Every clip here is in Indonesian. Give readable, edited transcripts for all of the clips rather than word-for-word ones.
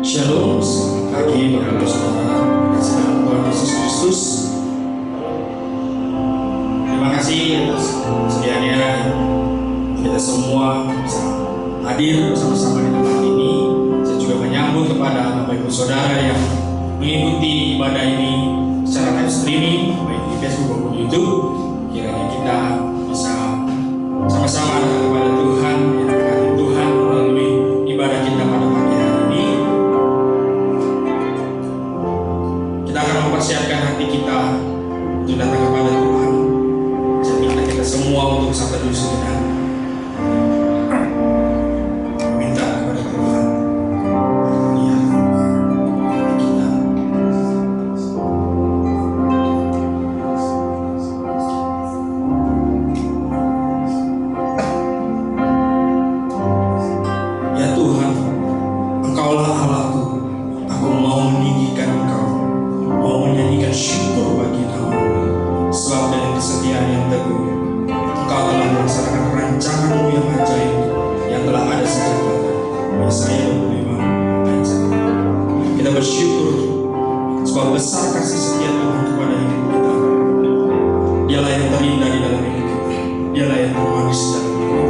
Shalom, selamat pagi Bapak Saudara, kasih dalam Tuhan Yesus Kristus. Terima kasih atas kesediaannya kita semua bisa hadir bersama-sama di tempat ini. Saya juga menyambut kepada Bapak Ibu Saudara yang mengikuti ibadah ini secara live streaming baik di Facebook maupun YouTube. Kiranya kita bisa sama-sama kepada Tuhan, mendekati Tuhan melalui ibadah kita pada pagi hari ini. Kita akan mempersiapkan hati kita untuk datang kepada Tuhan. Saya minta kita semua untuk sampai dulu sejenak. Minta kepada Tuhan. Ya, kita. Ya Tuhan, Engkaulah Allahku. Aku mau meninggikan Engkau, mau menyanyikan syukur bagi nama-Mu, sebab dengan kesetiaan yang teguh Engkau telah melaksanakan rancangan-Mu yang ajaib, yang telah ada sejak lama. Yesaya 25 ayat 1. Kita bersyukur sebab besar kasih setia Tuhan kepada hidup kita. Dialah yang terindah di dalam hidup kita, Dialah yang termanis dalam hidup kita.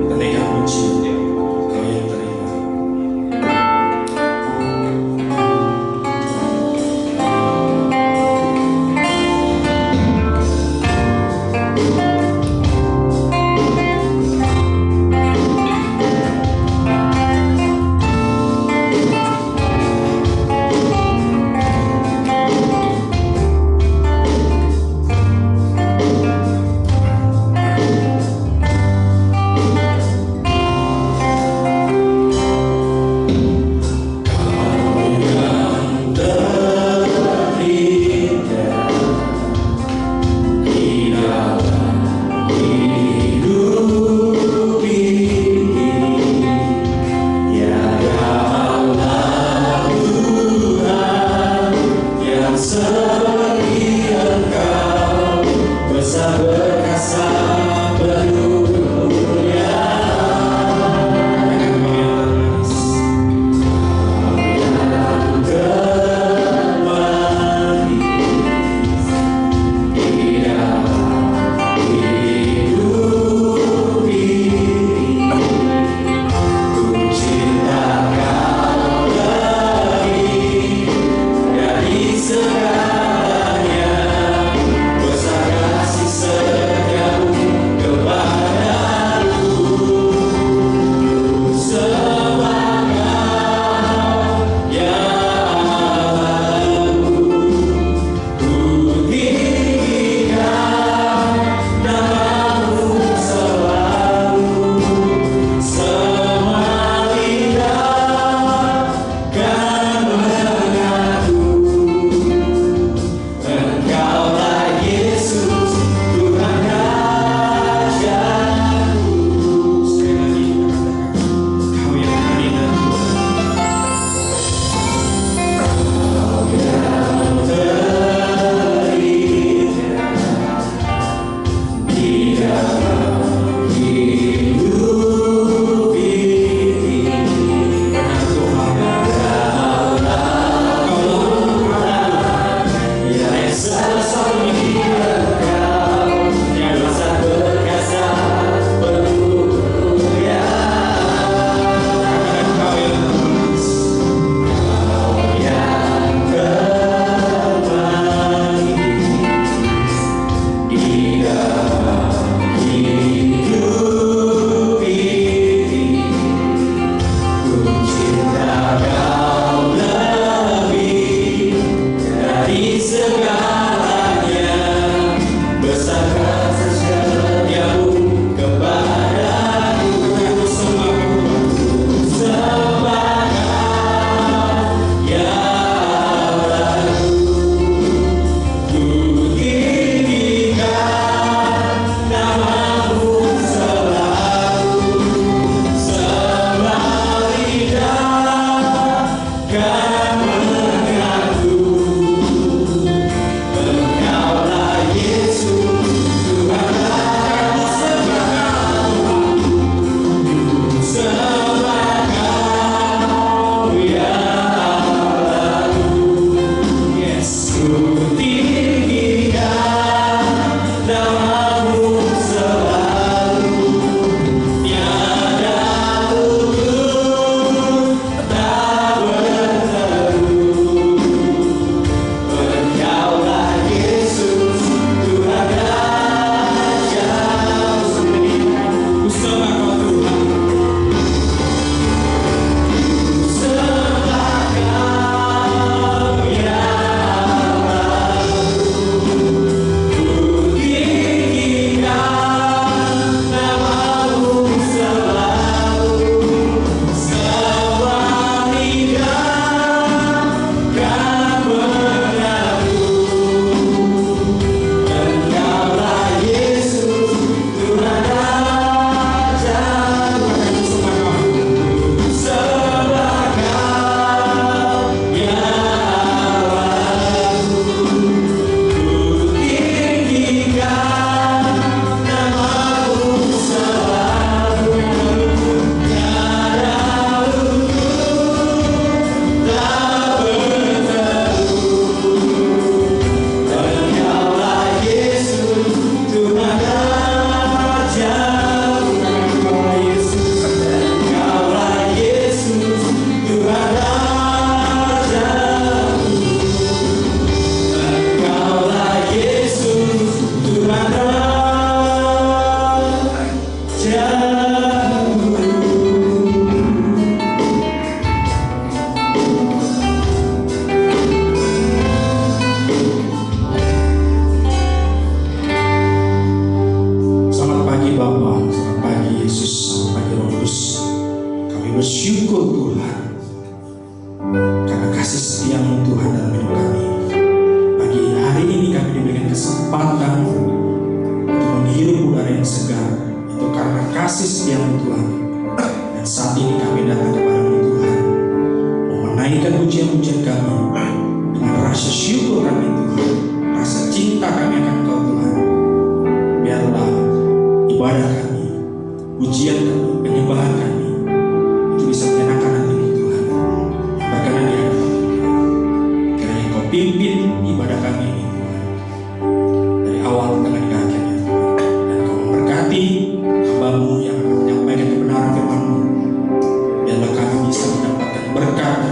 Kita naikkan puji Dia, Kau yang terindah.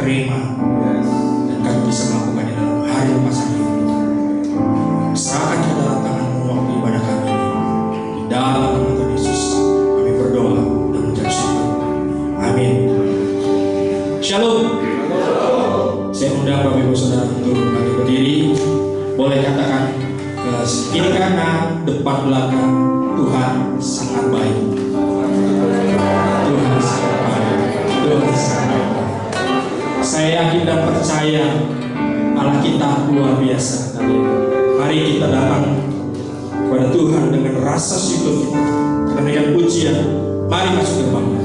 terima dan kami bisa melakukannya dalam hari lepasan ini. Serahkan ke dalam tangan-Mu waktu ibadah kami ini. Di dalam nama Tuhan Yesus kami berdoa dan mengucap syukur. Amin. Shalom. Saya undang Bapak Ibu Saudara untuk kami berdiri. Boleh katakan ke kiri kanan, depan belakang, Tuhan sangat baik. Tuhan sangat baik. Tuhan sangat baik. Saya yakin dan percaya Allah kita luar biasa. Mari kita datang kepada Tuhan dengan rasa syukur kita, dengan pujian. Mari masuk ke dalam.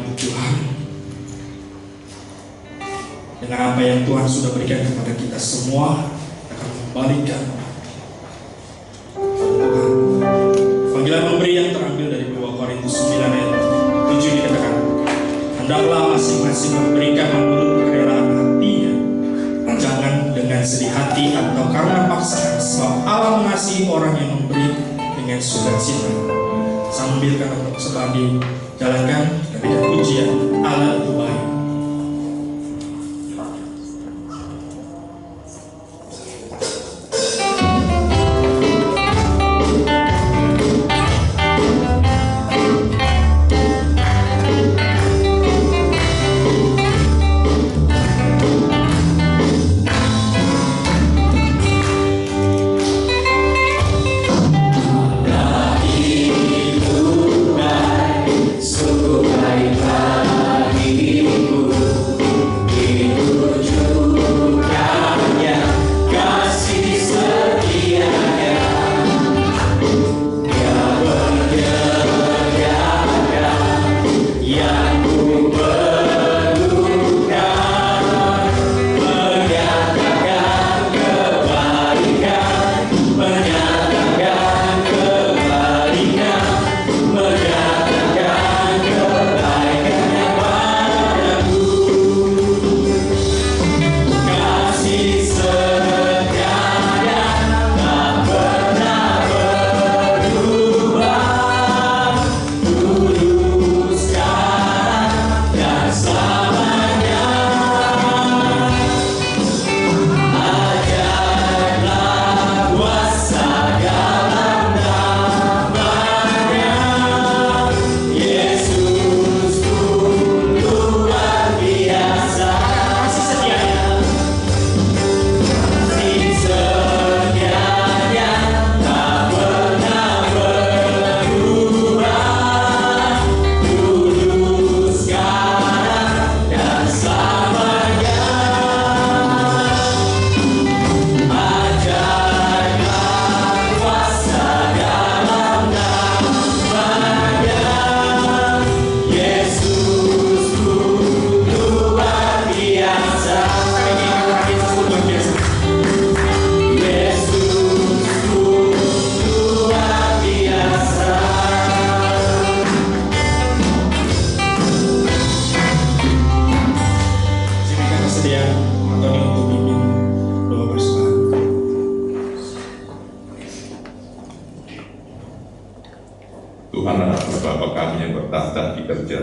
Ibu Tuhan, dengan apa yang Tuhan sudah berikan kepada kita semua, kita akan membalikan Tuhan. Panggilan memberi yang terambil dari 2 Korintus 9 ayat 7 dikatakan, hendaklah masing-masing memberikan menurut kerelaan hatinya, jangan dengan sedih hati atau karena paksaan, sebab Allah mengasihi orang yang memberi dengan sukacita. Sambil kata persembahan dijalankan, ketika pujian Allah itu baik.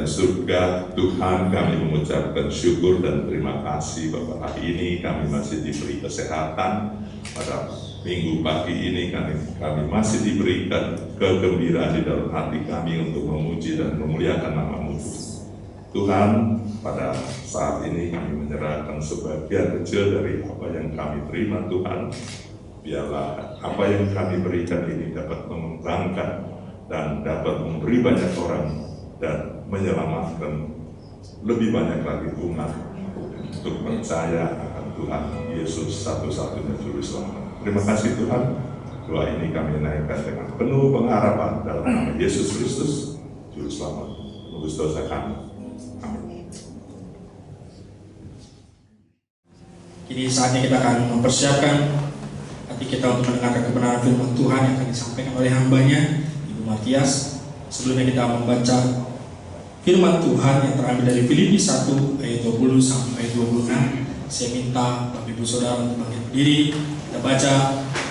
Surga, Tuhan, kami mengucapkan syukur dan terima kasih bahwa hari ini kami masih diberi kesehatan. Pada minggu pagi ini kami masih diberikan kegembiraan di dalam hati kami untuk memuji dan memuliakan nama-Mu. Tuhan, pada saat ini kami menyerahkan sebagian kecil dari apa yang kami terima, Tuhan. Biarlah apa yang kami berikan ini dapat mengembangkan dan dapat memberi banyak orang dan menyelamatkan lebih banyak lagi umat untuk percaya akan Tuhan Yesus satu-satunya Juru Selamat. Terima kasih Tuhan. Doa ini kami naikkan dengan penuh pengharapan dalam nama Yesus Kristus, Juru Selamat, menebus dosa kami. Amin. Kini saatnya kita akan mempersiapkan hati kita untuk mendengarkan kebenaran firman Tuhan yang akan disampaikan oleh hambanya, Ibu Matias. Sebelumnya kita membaca firman Tuhan yang terambil dari Filipi 1 ayat 20 sampai 26. Saya minta Bapak Ibu Saudara untuk bangkit berdiri. Kita baca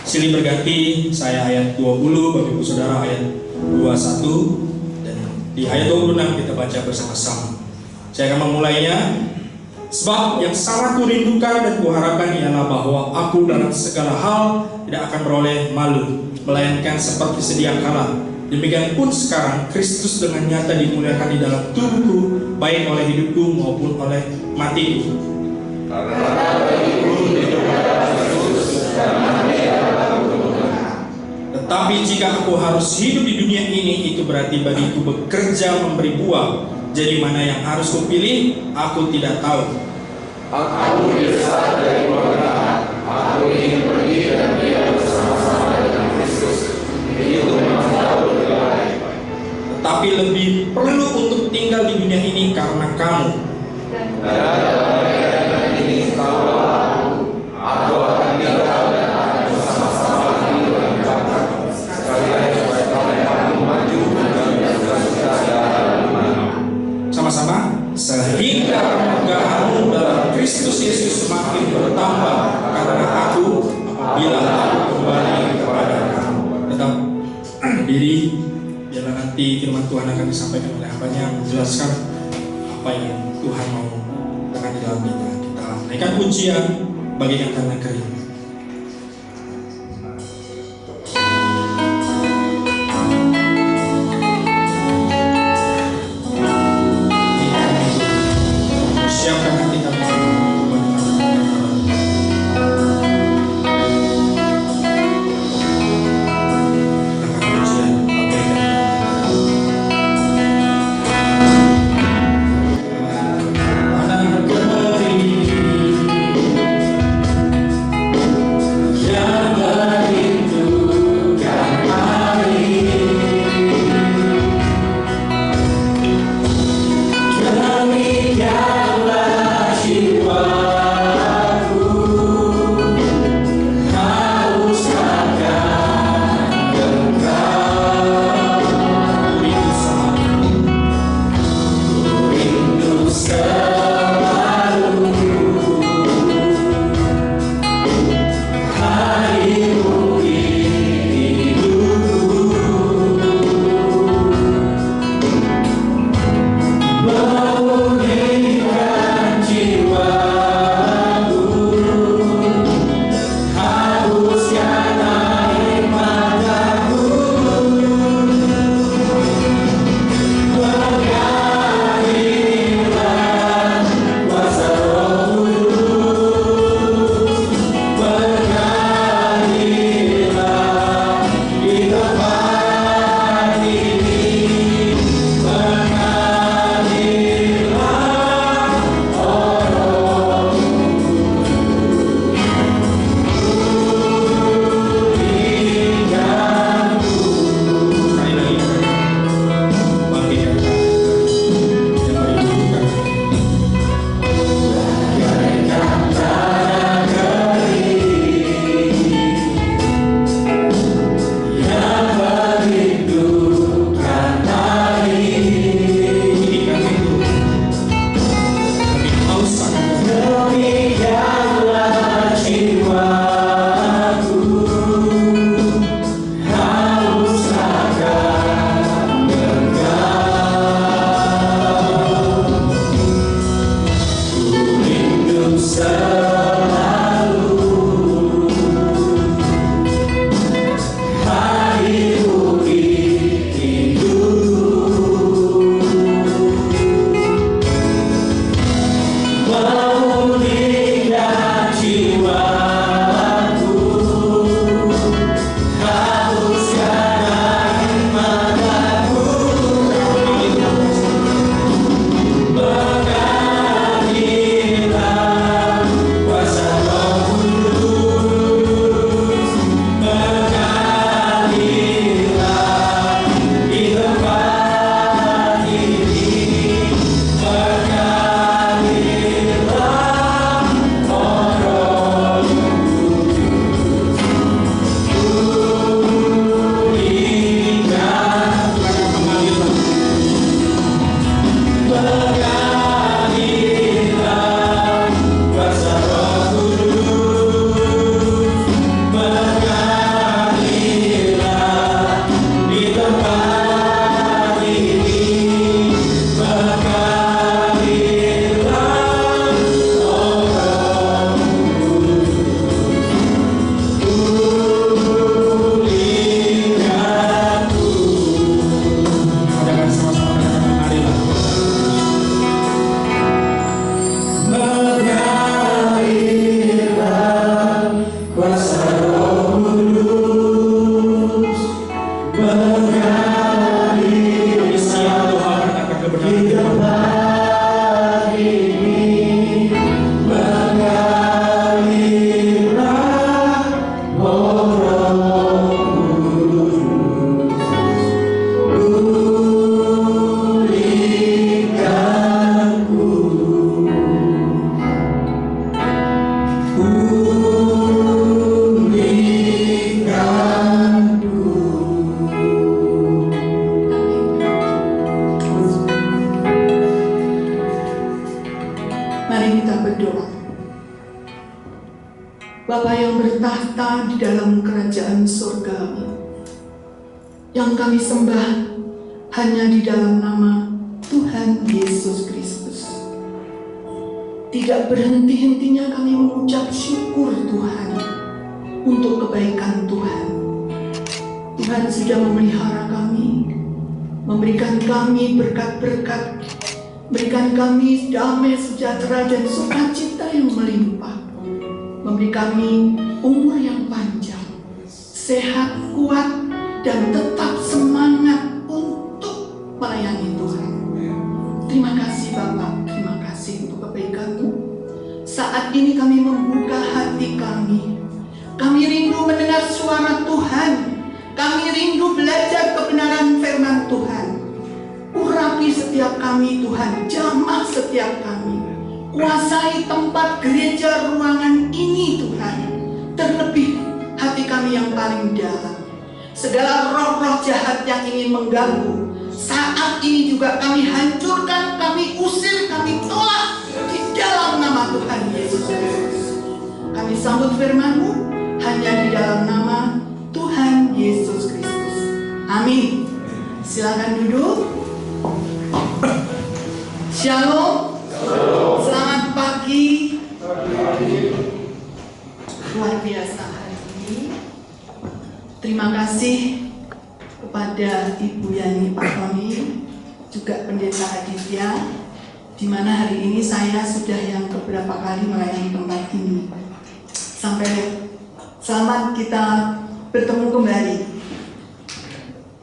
silih berganti, saya ayat 20, Bapak Ibu Saudara ayat 21, dan di ayat 26 kita baca bersama-sama. Saya akan memulainya. Sebab yang sangat kurindukan dan kuharapkan ialah bahwa aku dalam segala hal tidak akan beroleh malu, melainkan seperti sedia kala. Demikian pun sekarang Kristus dengan nyata dimuliakan di dalam tubuhku, baik oleh hidupku maupun oleh matiku. Tetapi jika aku harus hidup di dunia ini, itu berarti bagiku bekerja memberi buah. Jadi mana yang harus kupilih, aku tidak tahu. Aku besar dari keluarga, aku ingin pergi dan dia bersama-sama dengan Kristus. Itu memang jauh lebih baik. tetapi lebih perlu untuk tinggal di dunia ini karena kamu. Aku akan tinggal dan akan bersama-sama di dalam Bapa, sekalian supaya kamu maju dan bersuka dalam iman. Sama-sama, sehingga kemegahanmu dalam Kristus Yesus semakin bertambah karena aku apabila aku kembali kepada kamu. Tetap diri, biarlah nanti firman Tuhan akan disampaikan oleh hambanya menjelaskan apa yang Tuhan mau tekan di dalam kita. Kita naikkan pujian bagikan tangan kering. Siapkan hati kami untuk mendengarkan pujian bagikan. Mari kita berdoa. Bapa yang bertahta di dalam kerajaan surga, yang kami sembah hanya di dalam nama Tuhan Yesus Kristus. Tidak berhenti-hentinya kami mengucap syukur Tuhan untuk kebaikan Tuhan. Tuhan sudah memelihara kami, memberikan kami berkat-berkat, berikan kami damai, sejahtera, dan sukacita yang melimpah, memberi kami umur yang panjang, sehat, kuat, dan tetap semangat untuk melayani Tuhan. Terima kasih Bapak, terima kasih untuk kebaikan-Mu. Saat ini kami membuka hati kami. Kami rindu mendengar suara Tuhan. Kami rindu belajar kebenaran firman Tuhan. Urapi setiap kami Tuhan, jamah setiap kami. Kuasai tempat gereja ruangan ini Tuhan. Terlebih hati kami yang paling dalam. Segala roh-roh jahat yang ingin mengganggu, saat ini juga kami hancurkan, kami usir, kami tolak di dalam nama Tuhan Yesus Kristus. Kami sambut firman-Mu hanya di dalam nama Tuhan Yesus Kristus. Amin. Silakan duduk. Shalom. Selamat pagi. Luar biasa hari ini. Terima kasih kepada Ibu Yani Pak Tony, juga Pendeta Aditya, di mana hari ini saya sudah yang beberapa kali melayani tempat ini. Sampai selamat kita bertemu kembali.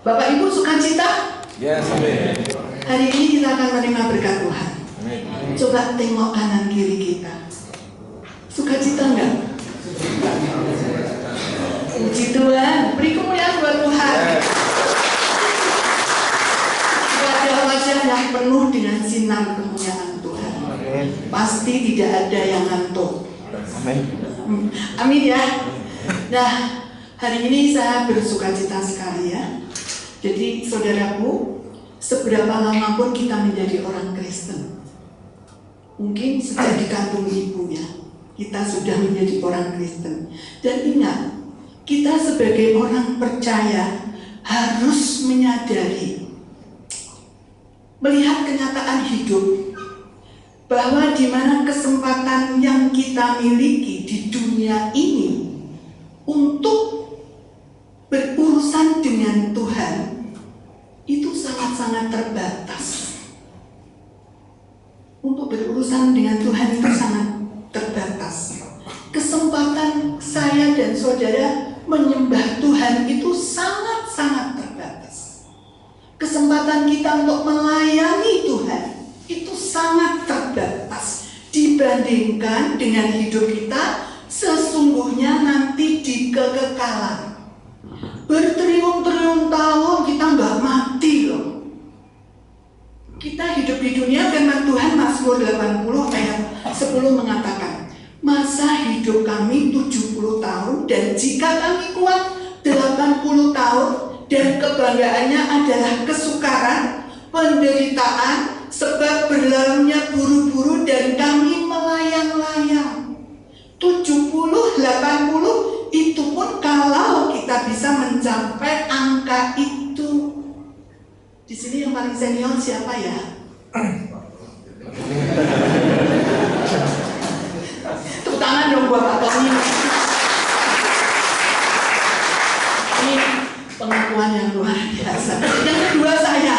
Bapak Ibu sukacita? Yes, amin. Hari ini kita akan menerima berkat Tuhan. Coba tengok kanan kiri kita. Sukacita enggak? Puji Tuhan, beri kemuliaan buat Tuhan. Wajah-wajah yang penuh dengan sinar kemuliaan Tuhan. Pasti tidak ada yang ngantuk. Amin ya. Nah, hari ini saya bersukacita sekali ya. Jadi saudaraku, seberapa lama pun kita menjadi orang Kristen, mungkin sejak di kandung ibu ya, kita sudah menjadi orang Kristen. Dan ingat, kita sebagai orang percaya harus menyadari, melihat kenyataan hidup, bahwa di mana kesempatan yang kita miliki di dunia ini untuk berurusan dengan Tuhan itu sangat-sangat terbatas. Untuk berurusan dengan Tuhan itu sangat terbatas. Kesempatan saya dan saudara menyembah Tuhan itu sangat-sangat terbatas. Kesempatan kita untuk melayani Tuhan itu sangat terbatas dibandingkan dengan hidup kita sesungguhnya nanti di kekekalan. Bertriliun-triliun tahun kita nggak mati loh. Kita hidup di dunia, firman Tuhan Mazmur 80 ayat 10 mengatakan, masa hidup kami 70 tahun dan jika kami kuat 80 tahun dan kebanggaannya adalah kesukaran, penderitaan, sebab berlalunya buru-buru dan kami melayang-layang. 70, 80 itu pun kalau kita bisa mencapai angka itu. Di sini yang paling senior siapa ya? Tepuk tangan dong buat Pak Tony. Ini pengakuan yang luar biasa. Yang kedua saya.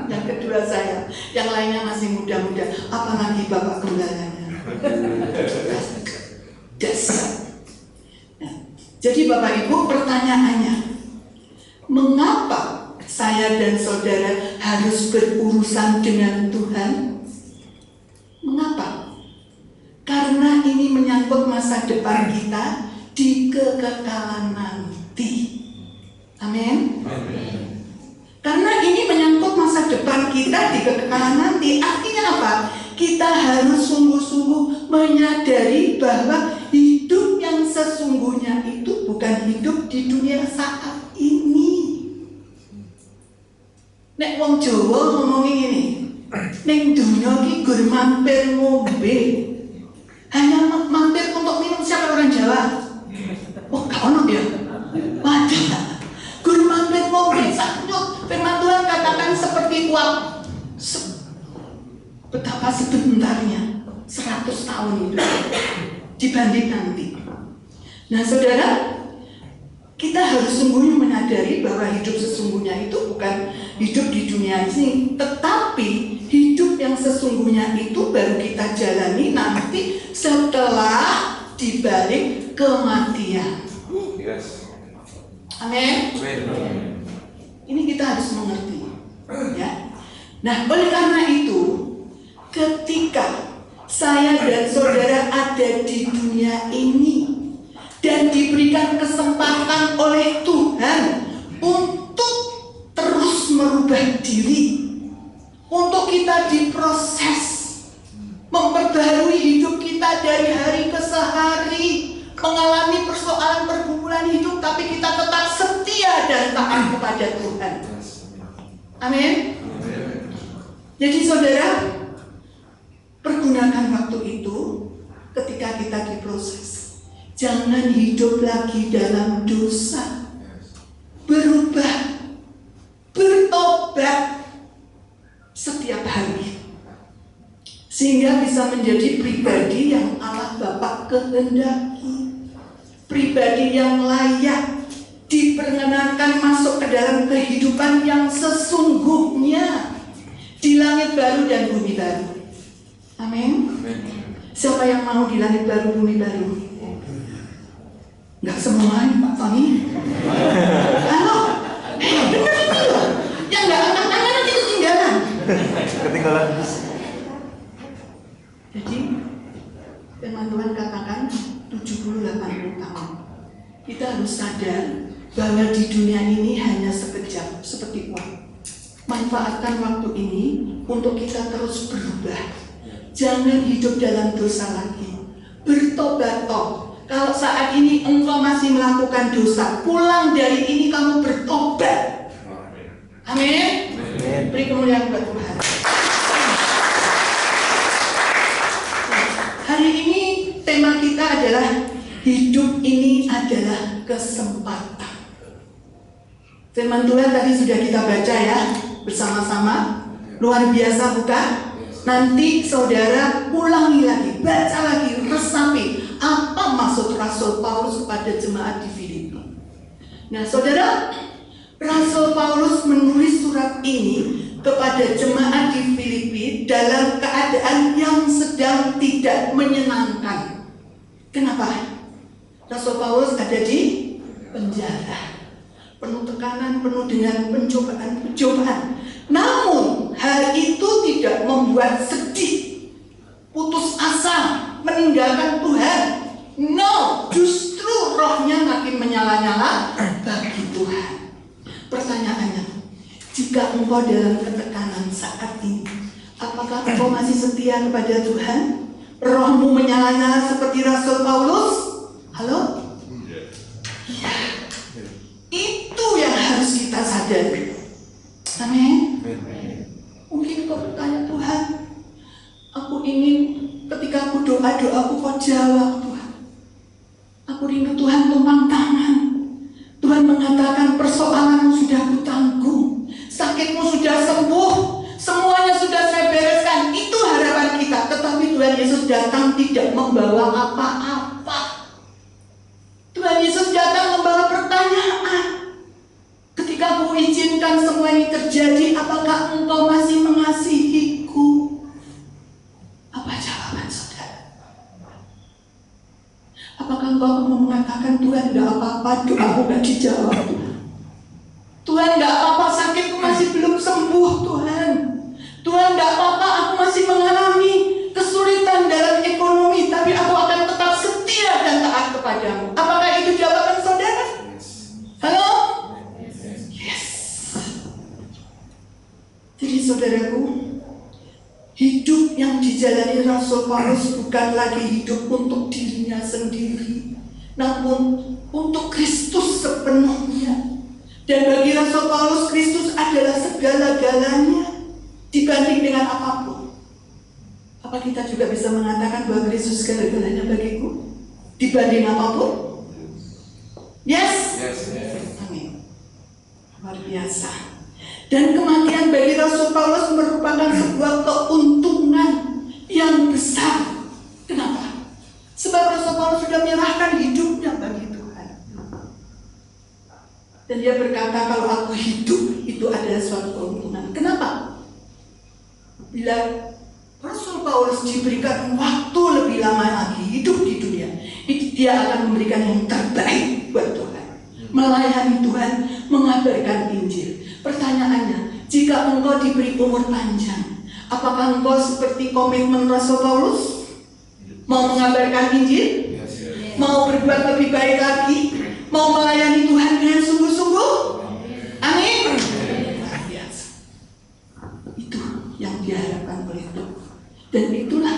Yang kedua saya. Yang lainnya masih muda-muda. Apalagi Bapak Gembalanya. Dasar. Nah, jadi Bapak Ibu, pertanyaannya, mengapa saya dan saudara harus berurusan dengan Tuhan? Mengapa? Karena ini menyangkut masa depan kita di kekekalan nanti. Amin. Karena ini menyangkut masa depan kita di kekekalan nanti. Artinya apa? Kita harus sungguh-sungguh menyadari bahwa hidup yang sesungguhnya itu bukan hidup di dunia saat ini. Nek wong Jawa ngomongin ini, ning dunia iki gur mampir ngombe. Hanya mampir untuk minum, siapa orang Jawa? Oh, gak ono ya? Waduh, gur mampir ngombe saknyut. Firman Tuhan katakan seperti uap. Betapa sebentarnya 100 tahun itu dibanding nanti. Nah saudara, kita harus sungguh menyadari bahwa hidup sesungguhnya itu bukan hidup di dunia ini, tetapi hidup yang sesungguhnya itu baru kita jalani nanti setelah dibalik kematian. Yes. Amin. Amin. Ini kita harus mengerti, ya. Nah, oleh karena itu, ketika saya dan saudara ada di dunia ini dan diberikan kesempatan oleh Tuhan untuk terus merubah diri, untuk kita diproses, memperbarui hidup kita dari hari ke hari, mengalami persoalan pergumulan hidup, tapi kita tetap setia dan taat kepada Tuhan. Amin. Jadi saudara, pergunakan waktu itu ketika kita diproses. Jangan hidup lagi dalam dosa. Berubah, bertobat setiap hari, sehingga bisa menjadi pribadi yang Allah Bapa kehendaki, pribadi yang layak diperkenankan masuk ke dalam kehidupan yang sesungguhnya di langit baru dan bumi baru. Amin. Siapa yang mau di langit baru, bumi baru? Enggak semua nih Pak Tony. Halo, bener ini loh. Yang enggak angkat-angkat nanti ketinggalan. Ketinggalan. Jadi firman Tuhan katakan 70-80 tahun. Kita harus sadar bahwa di dunia ini hanya sekejap, seperti uang. Manfaatkan waktu ini untuk kita terus berubah. Jangan hidup dalam dosa lagi. Bertobat toh. Kalau saat ini engkau masih melakukan dosa, pulang dari ini kamu bertobat. Amin. Beri kemuliaan buat Tuhan. Hari ini tema kita adalah hidup ini adalah kesempatan. Firman Tuhan tadi sudah kita baca ya bersama-sama. Luar biasa bukan? Nanti saudara ulangi lagi, baca lagi, resapi apa maksud Rasul Paulus kepada jemaat di Filipi. Nah saudara, Rasul Paulus menulis surat ini kepada jemaat di Filipi dalam keadaan yang sedang tidak menyenangkan. Kenapa? Rasul Paulus ada di penjara, penuh tekanan, penuh dengan pencobaan. Namun hal itu tidak membuat sedih, putus asa, meninggalkan Tuhan. No, justru rohnya makin menyala-nyala bagi Tuhan. Pertanyaannya, jika engkau dalam ketekanan saat ini, apakah engkau masih setia kepada Tuhan? Rohmu menyala-nyala seperti Rasul Paulus? Halo? Iya. Itu yang harus kita sadari. Amin. Mungkin kau bertanya, Tuhan, aku ingin ketika aku doa-doaku kau jawab Tuhan. Aku rindu Tuhan tumpang tangan. Tuhan mengatakan persoalanmu sudah kutanggung, sakitmu sudah sembuh, semuanya sudah saya bereskan. Itu harapan kita. Tetapi Tuhan Yesus datang tidak membawa apa-apa. Tuhan Yesus datang membawa pertanyaan. Ketika aku izinkan semua ini terjadi, apakah engkau masih mengasihiku? Apa jawaban saudara? Apakah engkau mau mengatakan, Tuhan gak apa-apa, doaku gak dijawab Tuhan gak apa-apa, sakitku masih belum sembuh Tuhan. Tuhan gak apa-apa, aku masih mengalami kesulitan dalam ekonomi, tapi aku akan tetap setia dan taat kepadamu. Apakah itu jawaban saudara? Halo? Yes. Jadi saudaraku, hidup yang dijalani Rasul Paulus bukan lagi hidup untuk dirinya sendiri, namun untuk Kristus sepenuhnya. Dan bagi Rasul Paulus, Kristus adalah segala-galanya. dibanding dengan apapun. Apa kita juga bisa mengatakan bahwa Kristus segala-galanya bagiku dibanding apapun? Yes? Amin. Luar biasa. Dan kematian bagi Rasul Paulus merupakan sebuah keuntungan yang besar. Kenapa? Sebab Rasul Paulus sudah menyerahkan hidupnya bagi Tuhan. Dan dia berkata, kalau aku hidup, itu adalah suatu keuntungan. Kenapa? Bila Rasul Paulus diberikan waktu lebih lama lagi hidup di dunia, itu dia akan memberikan yang terbaik buat Tuhan. Melayani Tuhan, mengabarkan Injil. Pertanyaannya, jika engkau diberi umur panjang, apakah engkau seperti komitmen Rasul Paulus? Mau mengabarkan Injil? Mau berbuat lebih baik lagi? Mau melayani Tuhan dengan sungguh-sungguh? Amin. Luar biasa. Itu yang diharapkan oleh Tuhan. Dan itulah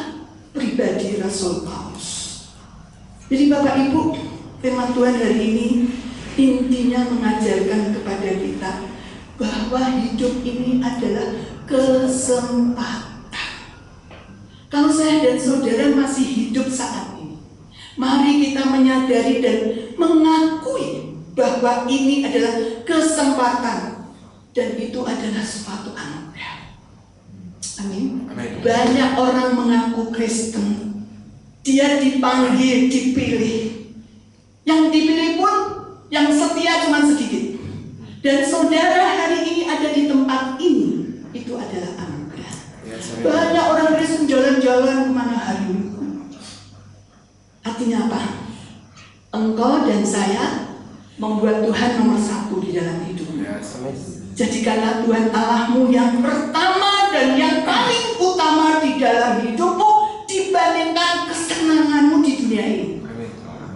pribadi Rasul Paulus. Jadi Bapak Ibu, firman Tuhan hari ini intinya mengajarkan kepada kita bahwa hidup ini adalah kesempatan. Kalau saya dan saudara masih hidup saat ini, mari kita menyadari dan mengakui bahwa ini adalah kesempatan dan itu adalah suatu anugerah. Amin. Banyak orang mengaku Kristen, dia dipanggil, dipilih. Yang dipilih pun yang setia cuma sedikit. Dan saudara hari ini ada di tempat ini, itu adalah anugerah. Banyak orang Kristen jalan-jalan kemana hari ini. Artinya apa? Engkau dan saya membuat Tuhan nomor satu di dalam hidupmu. Jadikanlah Tuhan Allahmu yang pertama dan yang paling utama di dalam hidupmu dibandingkan kesenanganmu di dunia ini.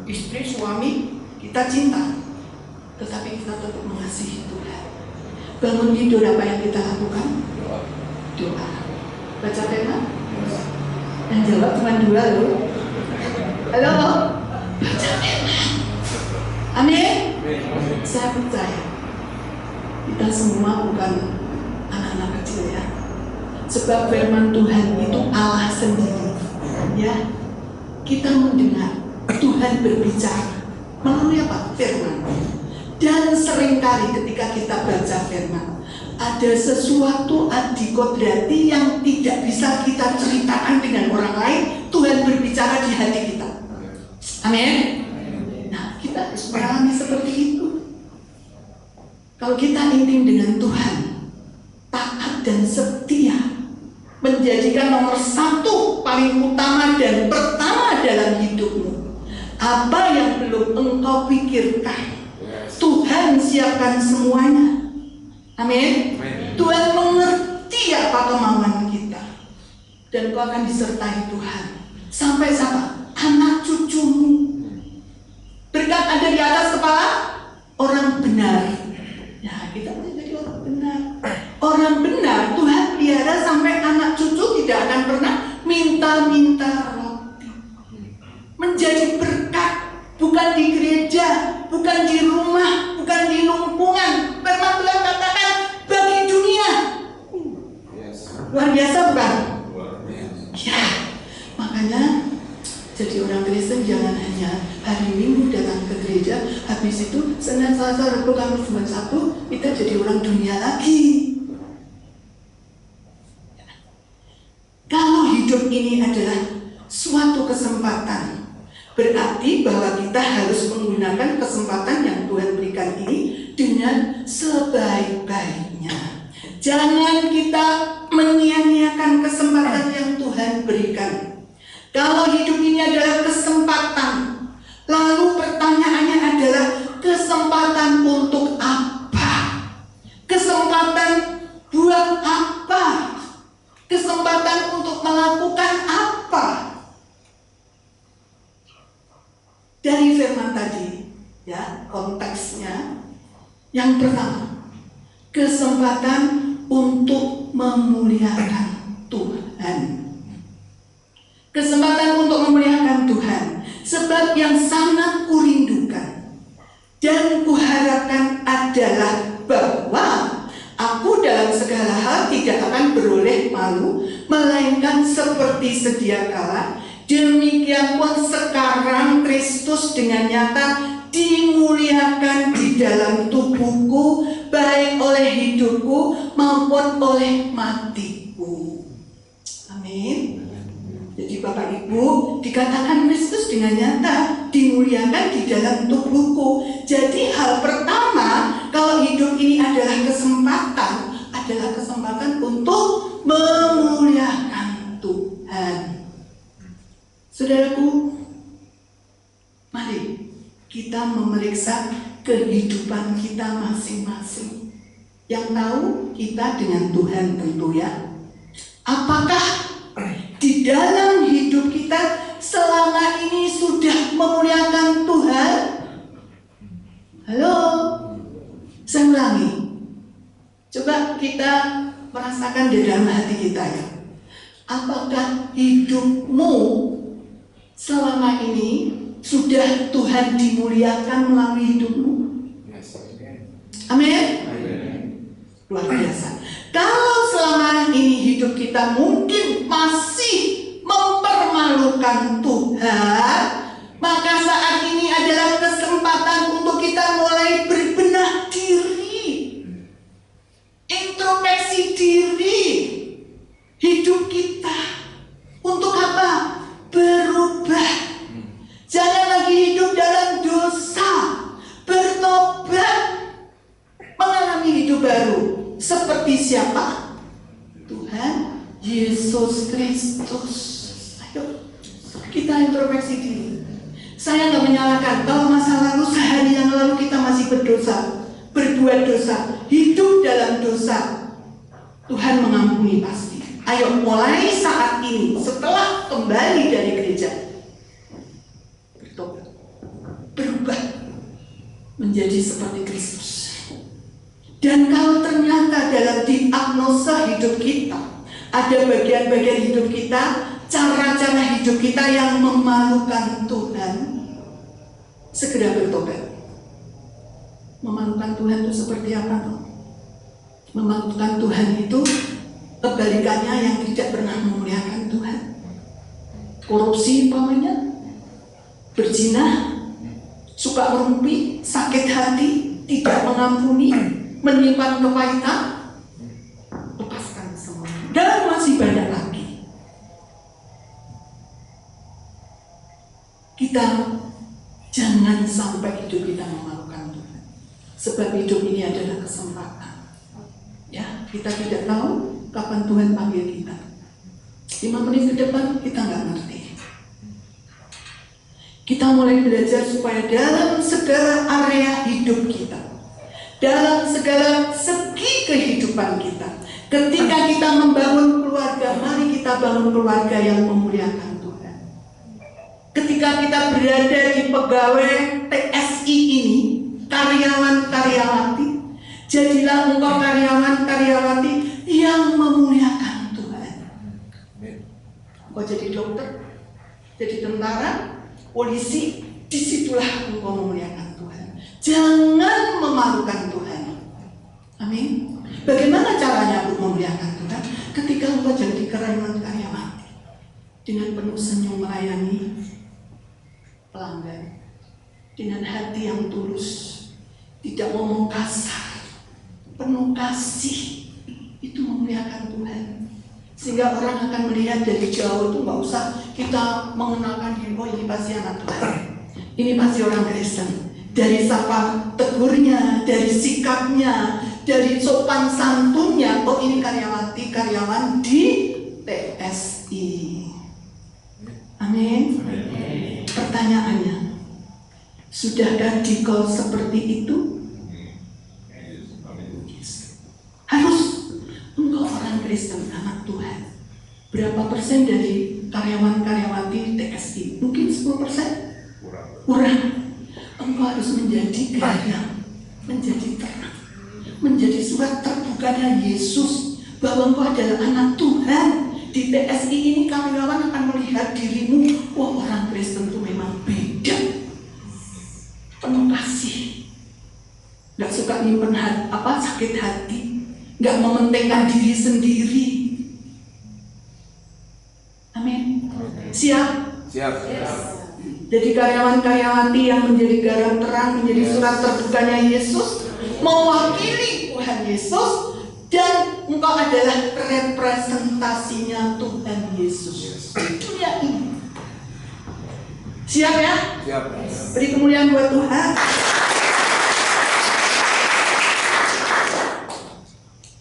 Istri, suami, kita cinta, tetapi kita tetap mengasihi Tuhan. Bangun tidur apa yang kita lakukan? Doa. Baca firman? Yang jawab cuma 2 loh. Halo? Baca firman. Amin. Saya percaya kita semua bukan anak-anak kecil ya. Sebab firman Tuhan itu Allah sendiri. Ya. Kita mendengar Tuhan berbicara melalui apa? Firman. Dan seringkali ketika kita baca firman, ada sesuatu adikodrati yang tidak bisa kita ceritakan dengan orang lain. Tuhan berbicara di hati kita. Amin. Nah, kita harus mengalami seperti itu. Kalau kita intim dengan Tuhan, taat dan setia, menjadikan nomor satu paling utama dan pertama dalam hidupmu. Apa yang belum engkau pikirkan, Tuhan siapkan semuanya. Amin. Tuhan mengerti apa kemauan kita, dan kau akan disertai Tuhan sampai siapa? Anak cucumu. Berkat ada di atas kepala orang benar. Ya, kita menjadi orang benar. Orang benar Tuhan pelihara sampai anak cucu tidak akan pernah minta-minta roti. Menjadi berkat, bukan di gereja, bukan di rumah, bukan di lingkungan. Firman Tuhan katakan bagi dunia. Luar biasa bukan? Ya, makanya jadi orang Kristen jangan hanya hari Minggu datang ke gereja, habis itu Senin, Selasa, Rabu, Kamis, Jumat, Sabtu kita jadi orang dunia lagi. Kalau hidup ini adalah suatu kesempatan, berarti bahwa kita harus menggunakan kesempatan yang Tuhan berikan ini dengan sebaik-baiknya. Jangan kita menyia-nyiakan kesempatan yang Tuhan berikan. Kalau hidup ini adalah kesempatan, lalu pertanyaannya adalah kesempatan untuk apa? Kesempatan buat apa? Kesempatan untuk melakukan apa? Dari firman tadi, ya, konteksnya yang pertama, kesempatan untuk memuliakan Tuhan. Kesempatan untuk memuliakan Tuhan, sebab yang sangat kurindukan dan kuharapkan adalah bahwa aku dalam segala hal tidak akan beroleh seperti sedia kala, demikian pun sekarang Kristus dengan nyata dimuliakan di dalam tubuhku, baik oleh hidupku maupun oleh matiku. Amin. Jadi Bapak Ibu, dikatakan Kristus dengan nyata dimuliakan di dalam tubuhku. Jadi hal pertama, kalau hidup ini adalah kesempatan untuk memuliakan Tuhan. Saudaraku, mari kita memeriksa kehidupan kita masing-masing. Yang tahu kita dengan Tuhan tentu ya. Apakah di dalam hidup kita selama ini sudah memuliakan Tuhan? Halo? Saya ulangi. Coba kita merasakan di dalam hati kita ya. Apakah hidupmu selama ini sudah Tuhan dimuliakan melalui hidupmu? Amin? Luar biasa. Kalau selama ini hidup kita mungkin masih mempermalukan Tuhan, maka saat ini adalah kesempatan untuk kita mulai berbenah diri, introspeksi diri, hidup kita untuk apa? Berubah. Jangan lagi hidup dalam dosa, bertobat, mengalami hidup baru. Seperti siapa? Tuhan Yesus Kristus. Ayo, kita introspeksi diri. Saya nggak menyalahkan kalau masa lalu sehari yang lalu kita masih berdosa, berbuat dosa, hidup dalam dosa. Tuhan mengampuni pasti. Ayo mulai saat ini setelah kembali dari gereja, bertobat, berubah menjadi seperti Kristus. Dan kalau ternyata dalam diagnosa hidup kita ada bagian-bagian hidup kita, cara-cara hidup kita yang memalukan Tuhan, segera bertobat. Memalukan Tuhan itu seperti apa? Memalukan Tuhan itu kebalikannya yang tidak pernah memuliakan Tuhan. Korupsi umpamanya, berzina, suka merumpi, sakit hati, tidak mengampuni, menyimpan kepahitan, lepaskan semua. Dan masih banyak lagi. Kita jangan sampai hidup kita memalukan Tuhan. Sebab hidup ini adalah kesempatan. Ya, kita tidak tahu kapan Tuhan panggil kita. 5 menit ke depan kita nggak ngerti. Kita mulai belajar supaya dalam segala area hidup kita, dalam segala segi kehidupan kita, ketika kita membangun keluarga, mari kita bangun keluarga yang memuliakan Tuhan. Ketika kita berada di pegawai TSI ini, karyawan-karyawati, jadilah engkau karyawan-karyawati yang memuliakan Tuhan. Engkau jadi dokter, jadi tentara, polisi, disitulah engkau memuliakan Tuhan. Jangan memalukan Tuhan. Amin. Bagaimana caranya untuk memuliakan Tuhan? Ketika engkau jadi karyawan-karyawati dengan penuh senyum melayani pelanggan, dengan hati yang tulus, tidak ngomong kasar, penuh kasih, itu memuliakan Tuhan. Sehingga orang akan melihat dari jauh itu, nggak usah kita mengenalkan diri, oh ini pasti anak Tuhan, ini pasti orang Kristen. Dari sapa tegurnya, dari sikapnya, dari sopan santunnya, oh ini karyawan di TSI. Amin. Pertanyaannya, sudahkah dikau seperti itu? Harus engkau orang Kristen, anak Tuhan. Berapa persen dari karyawan-karyawati TSI? Mungkin 10%? Kurang. Engkau harus menjadi garam, menjadi terang, menjadi surat terbukanya Yesus bahwa engkau adalah anak Tuhan. Di TSI ini karyawan akan melihat dirimu, wah orang Kristen itu memang beda, penuh kasih, nggak suka nyimpen sakit hati, nggak mementingkan diri sendiri. Siap? Siap. Jadi karyawan-karyawati yang menjadi garam terang, menjadi surat terbukanya Yesus, mewakili Tuhan Yesus, dan engkau adalah representasinya Tuhan Yesus di dunia ini. Siap ya? Siap. Beri kemuliaan buat Tuhan.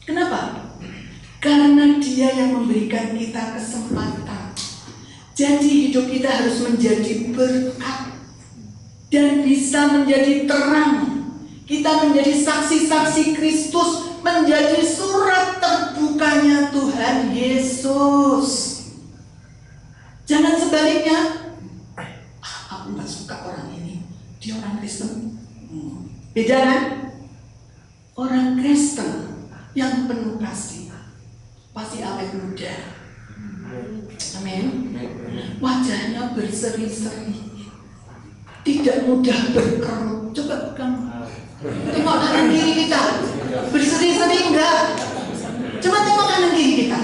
Kenapa? Karena Dia yang memberikan kita kesempatan. Jadi hidup kita harus menjadi berkat dan bisa menjadi terang. Kita menjadi saksi-saksi Kristus, menjadi surat terbukanya Tuhan Yesus. Jangan sebaliknya. Aku nggak suka orang ini, dia orang Kristen. Beda kan? Orang Kristen yang penuh kasih pasti awet muda. Amin. Wajahnya berseri-seri, tidak mudah berkerut. Coba pegang, tengok kanan kiri kita, berseri-seri enggak? Coba tengok kanan kiri kita,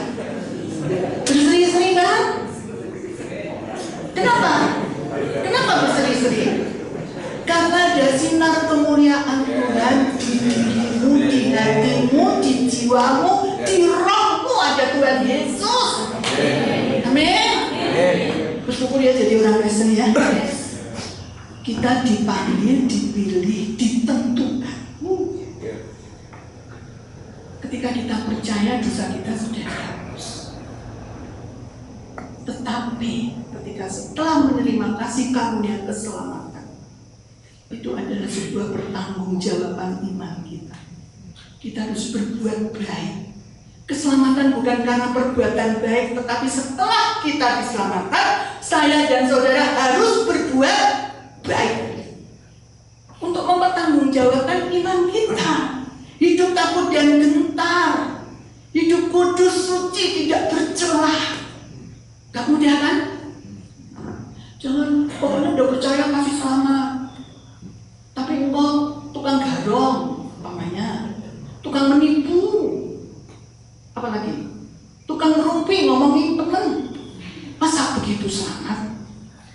berseri-seri enggak? Kenapa? Kenapa berseri-seri? Karena ada sinar kemuliaan Tuhan di dirimu, di hatimu, di jiwamu, di rohmu ada Tuhan Yesus. Amin. Bersyukur ya jadi orang Kristen ya. Kita dipanggil, dipilih, ditentukan. Ketika kita percaya dosa kita sudah dihapus. Tetapi ketika setelah menerima kasih karunia keselamatan, itu adalah sebuah pertanggungjawaban iman kita. Kita harus berbuat baik. Keselamatan bukan karena perbuatan baik, tetapi setelah kita diselamatkan, saya dan saudara harus berbuat baik untuk mempertanggungjawabkan iman kita. Hidup takut dan gentar, hidup kudus, suci, tidak bercelah. Gak mudah kan? Jangan pokoknya udah percaya pasti selamat, tapi engkau tukang garong, umpamanya tukang menipu, apalagi tukang ngerumpi, ngomongin temen, masa begitu selamat?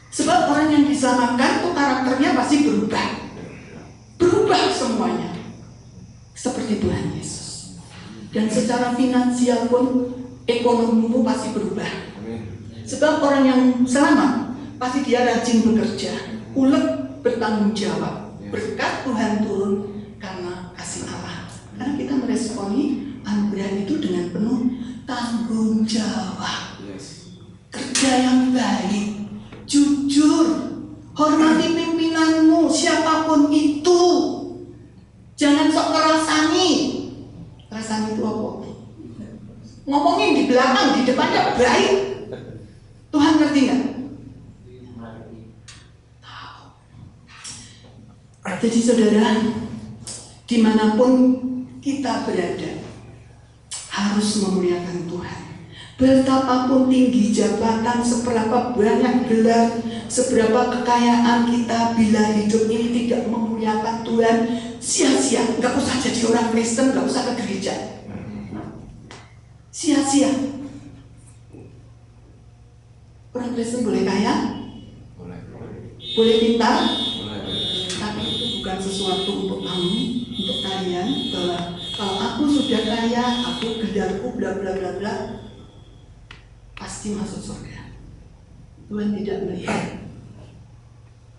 Sebab orang yang diselamatkan tuh karakternya pasti berubah semuanya seperti Tuhan Yesus. Dan secara finansial pun ekonomimu pasti berubah. Sebab orang yang selamat pasti dia rajin bekerja, ulet, bertanggung jawab. Berkat Tuhan turun karena kasih Allah. Karena kita meresponi anugerah itu dengan penuh tanggung jawab. Kerja yang baik, jujur, hormati pimpinanmu, siapapun itu. Jangan sok ngerasani. Rasani itu apa? Ngomongin di belakang, di depannya baik. Tuhan ngerti nggak? Jadi saudara, dimanapun kita berada, harus memuliakan Tuhan. Betapapun tinggi jabatan, seberapa banyak gelar, seberapa kekayaan kita, bila hidup ini tidak memuliakan Tuhan, sia-sia. Nggak usah jadi orang Kristen, nggak usah ke gereja. Sia-sia. Orang Kristen boleh kaya, boleh pintar, tapi itu bukan sesuatu untuk kamu, untuk kalian, bahwa kalau aku sudah kaya, aku gelarku bla bla bla bla, pasti masuk surga. Tuhan tidak melihat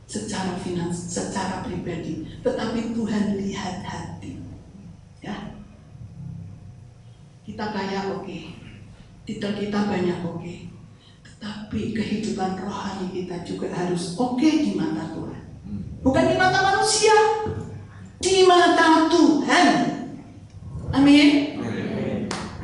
secara finans, secara pribadi, tetapi Tuhan lihat hati. Ya, kita kaya oke, titel kita banyak oke, tetapi kehidupan rohani kita juga harus oke di mata Tuhan. Bukan di mata manusia, di mata Tuhan. Amin.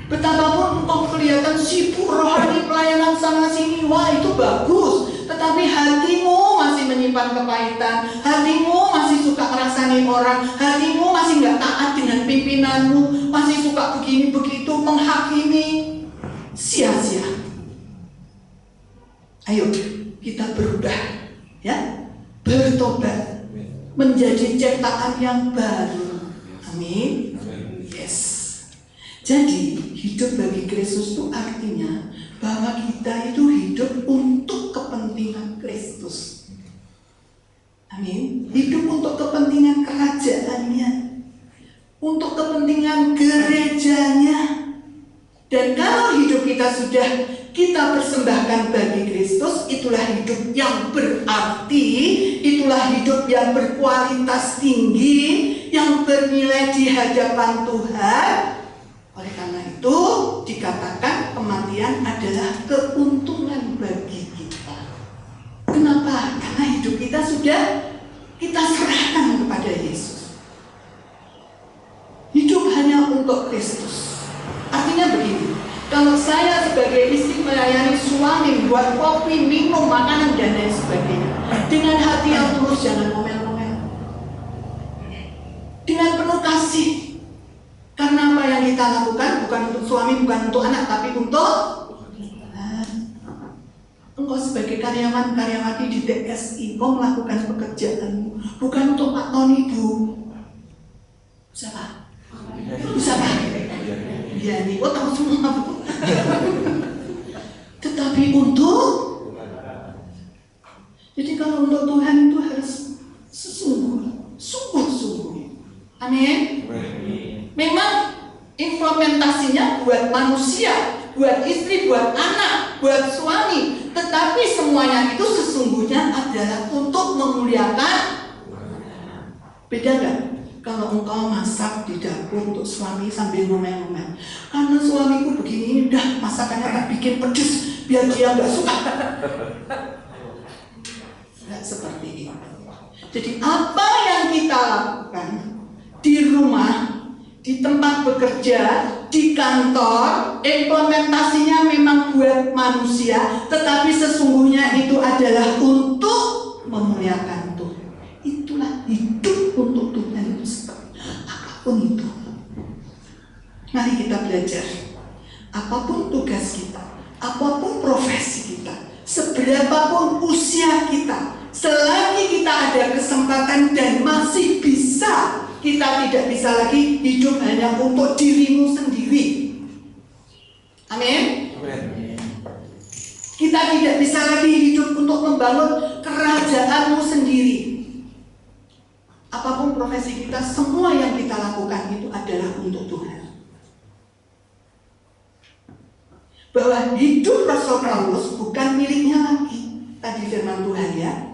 Betapapun engkau kelihatan sibuk rohani, pelayanan sana sini, wah itu bagus, tetapi hatimu masih menyimpan kepahitan, hatimu masih suka ngerasani orang, hatimu masih nggak taat dengan pimpinanmu, masih suka begini begitu, menghakimi, sia-sia. Ayo kita berubah, ya, bertobat, menjadi cetakan yang baru. Amin. Yes. Jadi hidup bagi Kristus itu artinya bahwa kita itu hidup untuk Amin. Hidup untuk kepentingan kerajaannya, untuk kepentingan gerejanya. Dan kalau hidup kita sudah kita persembahkan bagi Kristus, itulah hidup yang berarti, itulah hidup yang berkualitas tinggi, yang bernilai di hadapan Tuhan. Oleh karena itu dikatakan kematian adalah keuntungan bagi kita. Kenapa? Karena hidup kita sudah kita serahkan kepada Yesus. Hidup hanya untuk Kristus. Artinya begini, kalau saya sebagai istri melayani suami, buat kopi, minum, makanan, dan lain sebagainya, dengan hati yang tulus, jangan ngomel-ngomel, dengan penuh kasih. Karena apa yang kita lakukan bukan untuk suami, bukan untuk anak, tapi untuk Tuhan. Engkau sebagai karyawan-karyawati di TSI, engkau melakukan pekerjaanmu bukan untuk Pak Tony, Bu. Siapa? Siapa? Ya nih, tahu semua, Bu. Tetapi untuk, jadi kalau untuk Tuhan itu harus sungguh-sungguh. Amin. Memang implementasinya buat manusia, buat istri, buat anak, buat suami, tetapi semuanya itu sesungguhnya adalah untuk memuliakan. Beda nggak? Kalau engkau masak di dapur untuk suami sambil ngomel-ngomel, karena suamiku begini, dah masakannya tak bikin pedes biar dia nggak suka. Nggak seperti itu. Jadi apa yang kita lakukan di rumah, di tempat bekerja, di kantor, implementasinya memang buat manusia, tetapi sesungguhnya itu adalah untuk memuliakan Tuhan. Itulah hidup untuk Tuhan itu seperti apapun itu. Mari kita belajar. Apapun tugas kita, apapun profesi kita, seberapapun usia kita, selagi kita ada kesempatan dan masih bisa, kita tidak bisa lagi hidup hanya untuk dirimu sendiri. Amin. Kita tidak bisa lagi hidup untuk membangun kerajaanmu sendiri. Apapun profesi kita, semua yang kita lakukan itu adalah untuk Tuhan. Bahwa hidup Rasul Paulus bukan miliknya lagi. Tadi firman Tuhan ya,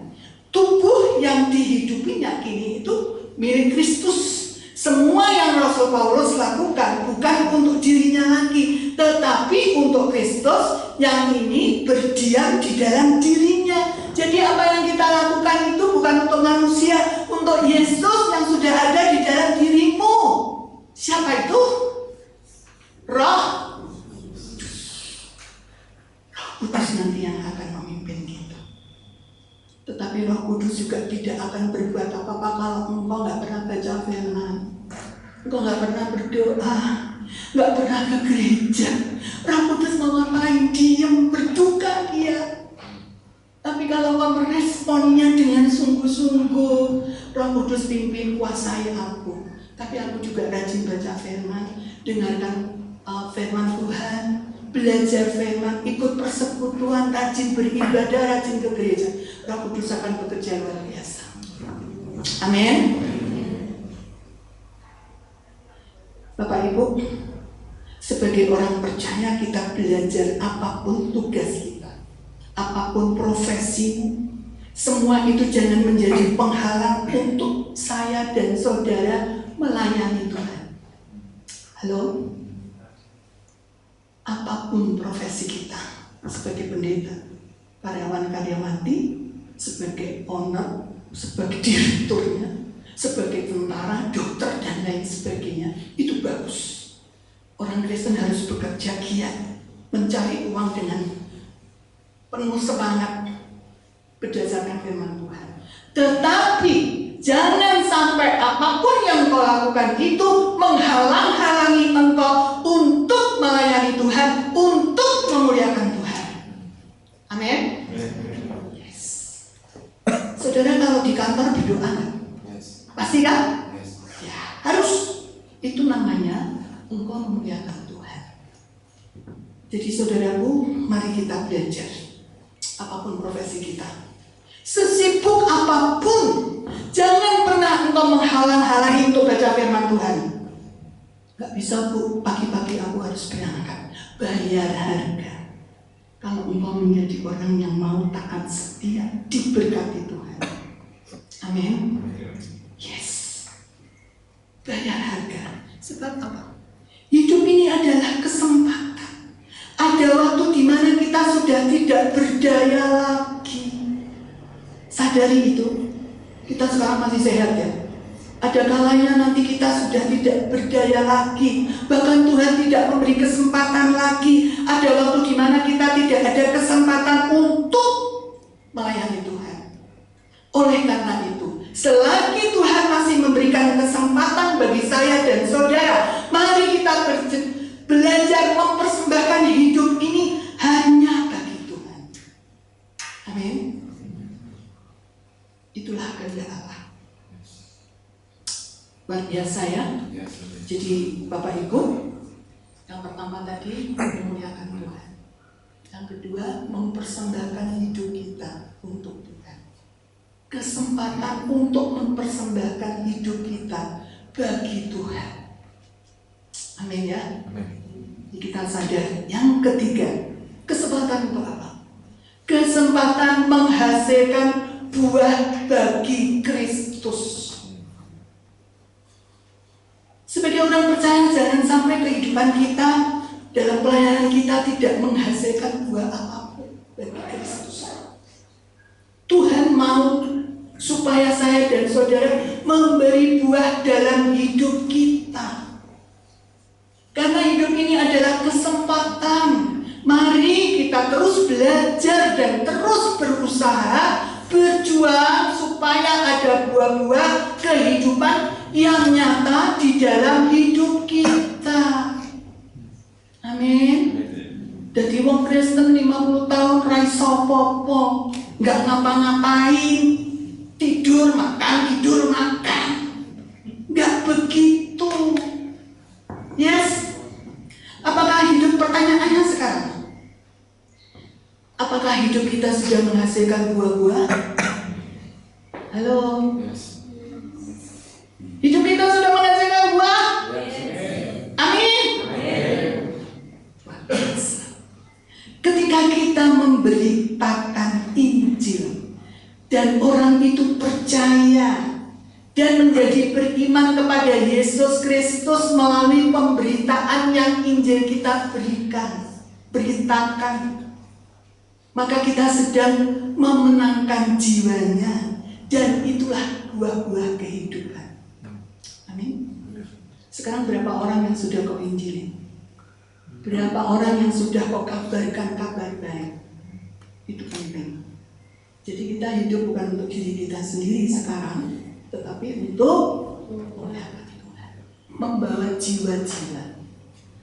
tubuh yang dihidupinya kini itu milik Kristus. Semua yang Rasul Paulus lakukan bukan untuk dirinya lagi, tetapi untuk Kristus yang ini berdiam di dalam dirinya. Jadi apa yang kita lakukan itu bukan untuk manusia, untuk Yesus yang sudah ada di dalam dirimu. Siapa itu? Roh Kudus nanti yang akan memimpin kita. Tetapi Roh Kudus juga tidak akan berbuat apa-apa kalau engkau nggak pernah baca firman, engkau nggak pernah berdoa, nggak pernah ke gereja. Roh Kudus mau ngapain? Diam, berduka dia. Tapi kalau kau meresponnya dengan sungguh-sungguh, Roh Kudus pimpin, kuasai aku. Tapi aku juga rajin baca firman, dengarkan firman Tuhan, belajar firman, ikut persekutuan, rajin beribadah, rajin ke gereja. Roh Kudus akan bekerja luar biasa. Amin. Bapak Ibu, sebagai orang percaya kita belajar apapun tugas kita, apapun profesimu, semua itu jangan menjadi penghalang untuk saya dan saudara melayani Tuhan. Halo? Apapun profesi kita, sebagai pendeta, karyawan-karyawati, sebagai owner, sebagai direkturnya, sebagai tentara, dokter, dan lain sebagainya, itu bagus. Orang Kristen harus bekerja giat, mencari uang dengan penuh semangat berdasarkan firman Tuhan. Tetapi jangan sampai apapun yang kau lakukan itu menghalang-halangi engkau untuk melayani Tuhan, untuk memuliakan Tuhan. Amin. Yes. Saudara kalau di kantor berdoa kan? Pasti kan? Ya, harus. Itu namanya engkau memuliakan Tuhan. Jadi saudaraku, mari kita belajar apapun profesi kita. Sesibuk apapun, jangan pernah engkau menghalang-halangi untuk baca firman Tuhan. Gak bisa Bu, pagi-pagi aku harus berangkat, bayar harga. Kalau engkau menjadi orang yang mau taat setia, diberkati Tuhan. Amin. Yes. Bayar harga. Sebab apa? Hidup ini adalah kesempatan. Ada waktu di mana kita sudah tidak berdaya lagi. Sadari itu. Kita sekarang masih sehat ya. Ada kalanya nanti kita sudah tidak berdaya lagi. Bahkan Tuhan tidak memberi kesempatan lagi. Ada waktu di mana kita tidak ada kesempatan untuk melayani Tuhan. Oleh karena itu, selagi Tuhan masih memberikan kesempatan bagi saya dan saudara, mari kita belajar mempersembahkan hidup ini hanya bagi Tuhan. Amin. Itulah kehendak Allah. Luar biasa ya. Jadi Bapak Ibu, yang pertama tadi memuliakan Tuhan. Yang kedua, mempersembahkan hidup kita untuk Tuhan. Kesempatan untuk mempersembahkan hidup kita bagi Tuhan. Amin ya. Jadi kita sadar. Yang ketiga, kesempatan untuk apa? Kesempatan menghasilkan buah bagi Kristus. Sebagai orang percaya, jangan sampai kehidupan kita dalam pelayanan kita tidak menghasilkan buah apapun bagi Kristus. Tuhan mau supaya saya dan saudara memberi buah dalam hidup kita. Karena hidup ini adalah kesempatan. Mari kita terus belajar dan terus berusaha, berjuang supaya ada buah-buah kehidupan yang nyata di dalam hidup kita. Amin. Jadi wong Kristen 50 tahun raiso popo, nggak ngapa-ngapain, tidur makan, nggak begitu. Yes. Apakah hidup, pertanyaannya sekarang, apakah hidup kita sudah menghasilkan buah-buah? Halo. Hidup kita sudah menghasilkan buah? Amin. Ketika kita memberitakan Injil dan orang itu percaya dan menjadi beriman kepada Yesus Kristus melalui pemberitaan yang Injil kita beritakan, maka kita sedang memenangkan jiwanya, dan itulah buah-buah kehidupan. Amin. Sekarang berapa orang yang sudah kau injilin? Berapa orang yang sudah kau kabarkan kabar baik? Itu penting. Jadi kita hidup bukan untuk diri kita sendiri sekarang, tetapi untuk melayani Tuhan, membawa jiwa-jiwa.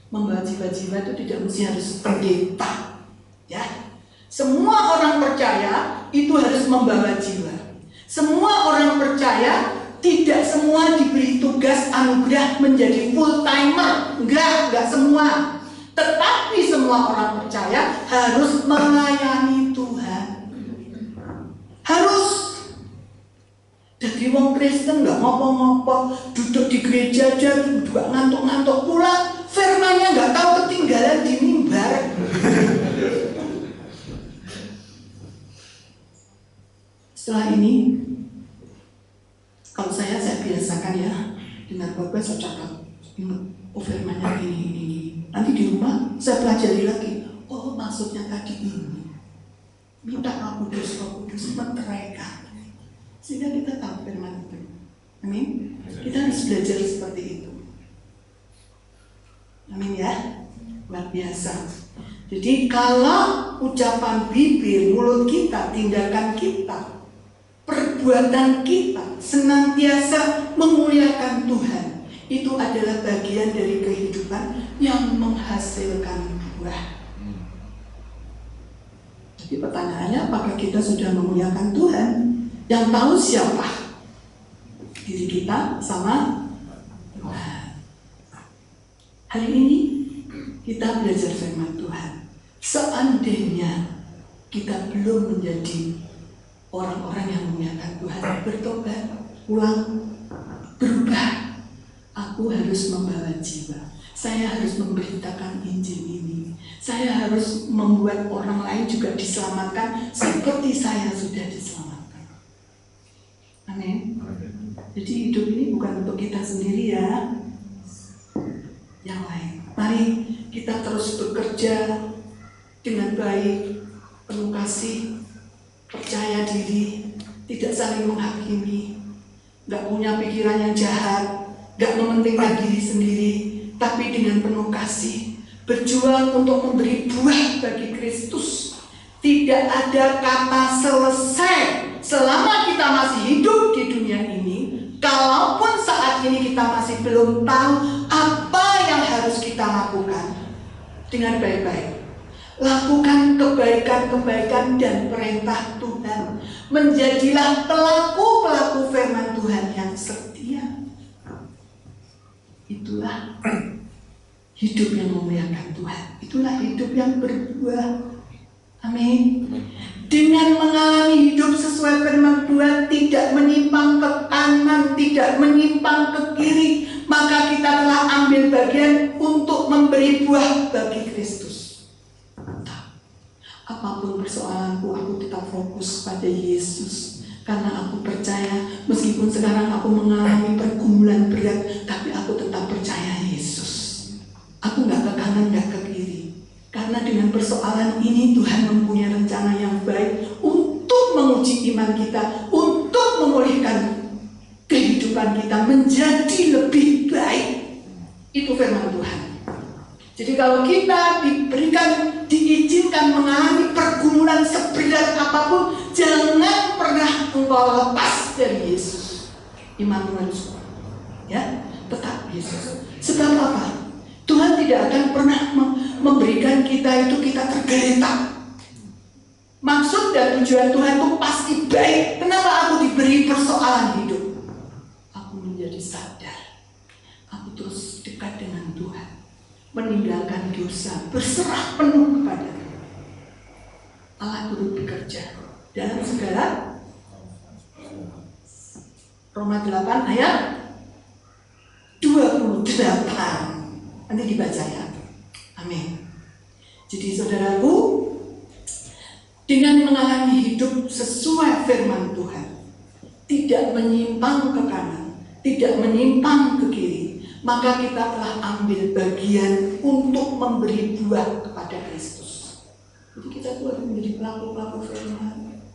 Membawa jiwa-jiwa itu tidak mesti harus pendeta, ya. Semua orang percaya itu harus membawa jiwa. Semua orang percaya tidak semua diberi tugas anugerah menjadi full timer, enggak semua. Tetapi semua orang percaya harus melayani Tuhan. Harus. Jadi wong Kristen nggak ngopo-ngopo, duduk di gereja aja juga ngantuk-ngantuk pulang, firmannya nggak tahu ketinggalan di mimbar. Setelah ini, kalau saya biasakan ya, dengar bapak saya catat, firmannya ini. Nanti di rumah saya pelajari lagi. Oh, maksudnya tadi ini. Minta Roh Kudus meteraikan. Sehingga kita tahu firman itu. Amin. Kita harus belajar seperti itu. Amin ya. Luar biasa. Jadi kalau ucapan bibir, mulut kita, tindakan kita, perbuatan kita senantiasa memuliakan Tuhan, itu adalah bagian dari kehidupan yang menghasilkan buah. Jadi pertanyaannya, apakah kita sudah memuliakan Tuhan? Yang tahu siapa? Diri kita sama Tuhan. Hari ini kita belajar firman Tuhan. Seandainya kita belum menjadi orang-orang yang memuliakan Tuhan bertobat, pulang, berubah. Aku harus membawa jiwa. Saya harus memberitakan Injil ini. Saya harus membuat orang lain juga diselamatkan seperti saya sudah diselamatkan. Amin. Jadi hidup ini bukan untuk kita sendiri ya, yang lain. Mari kita terus bekerja dengan baik, penuh kasih, percaya diri, tidak saling menghakimi, gak punya pikiran yang jahat, gak mementingkan diri sendiri, tapi dengan penuh kasih, berjuang untuk memberi buah bagi Kristus. Tidak ada kata selesai selama kita masih hidup di dunia ini. Kalaupun saat ini kita masih belum tahu apa yang harus kita lakukan, dengan baik-baik lakukan kebaikan-kebaikan dan perintah Tuhan. Menjadilah pelaku-pelaku firman Tuhan yang setia. Itulah hidup yang memuliakan Tuhan. Itulah hidup yang berbuah. Amin. Dengan mengalami hidup sesuai firman Tuhan, tidak menyimpang ke kanan, tidak menyimpang ke kiri, maka kita telah ambil bagian untuk memberi buah bagi Kristus. Apapun persoalanku, aku tetap fokus pada Yesus. Karena aku percaya, meskipun sekarang aku mengalami pergumulan berat, tapi aku tetap percaya Yesus. Aku gak ke kanan, gak ke kiri. Karena dengan persoalan ini Tuhan mempunyai rencana yang baik untuk menguji iman kita, untuk memulihkan kehidupan kita menjadi lebih baik. Itu firman Tuhan. Jadi kalau kita diizinkan mengalami pergumulan seberat apapun, jangan pernah engkau lepas dari Yesus. Immanuel, ya, tetap Yesus. Sebab apa? Tuhan tidak akan pernah memberikan kita itu kita tergeletak. Maksud dan tujuan Tuhan itu pasti baik. Kenapa aku diberi persoalan hidup? Aku menjadi sadar. Aku terus dekat dengan Tuhan, meninggalkan dosa, berserah penuh kepada Tuhan. Allah turut bekerja dalam segala. Roma 8 ayat 28. Nanti dibaca ya. Amin. Jadi saudaraku, dengan mengalami hidup sesuai firman Tuhan, tidak menyimpang ke kanan, tidak menyimpang ke kiri, maka kita telah ambil bagian untuk memberi buah kepada Kristus. Jadi kita harus menjadi pelaku-pelaku firman.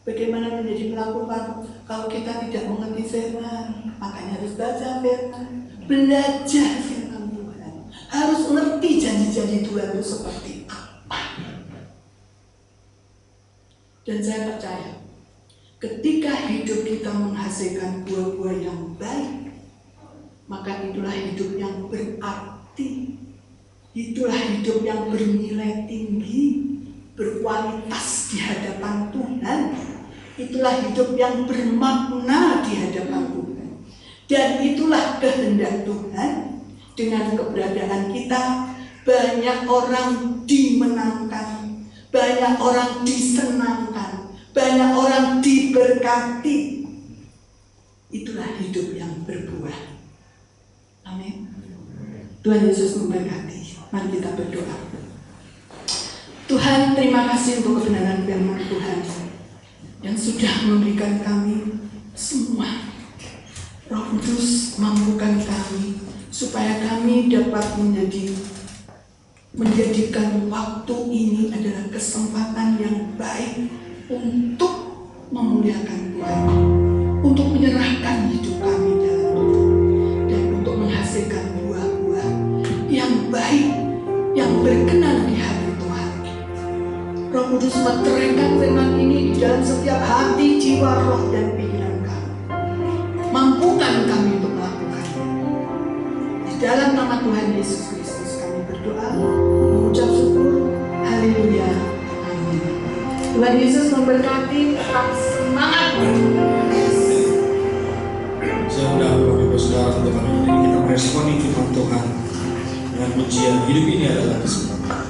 Bagaimana menjadi pelaku-pelaku kalau kita tidak mengerti firman? Makanya harus baca firman, belajar firman. Harus ngerti janji-janji Tuhan itu seperti apa. Dan saya percaya, ketika hidup kita menghasilkan buah-buah yang baik, maka itulah hidup yang berarti. Itulah hidup yang bernilai tinggi, berkualitas di hadapan Tuhan. Itulah hidup yang bermakna di hadapan Tuhan. Dan itulah kehendak Tuhan. Dengan keberadaan kita, banyak orang dimenangkan, banyak orang disenangkan, banyak orang diberkati. Itulah hidup yang berbuah. Amin. Tuhan Yesus memberkati. Mari kita berdoa. Tuhan, terima kasih untuk kebenaran firman Tuhan yang sudah memberikan kami semua. Roh Kudus mampukan kami supaya kami dapat menjadikan waktu ini adalah kesempatan yang baik untuk memuliakan Tuhan, untuk menyerahkan hidup kami dalam Tuhan, dan untuk menghasilkan buah-buah yang baik, yang berkenan di hati Tuhan. Roh Kudus meterangkan firman ini di dalam setiap hati, jiwa, roh, dan pikiran kami. Mampukan kami untuk melakukannya. Di dalam nama Tuhan Yesus Kristus kami berdoa, mengucap syukur. Haleluya. Amin. Tuhan Yesus memberkati. Tetap semangat. Saya undang Bapak Ibu Saudara untuk hari ini kita meresponi firman Tuhan dengan pujian hidup ini adalah kesempatan.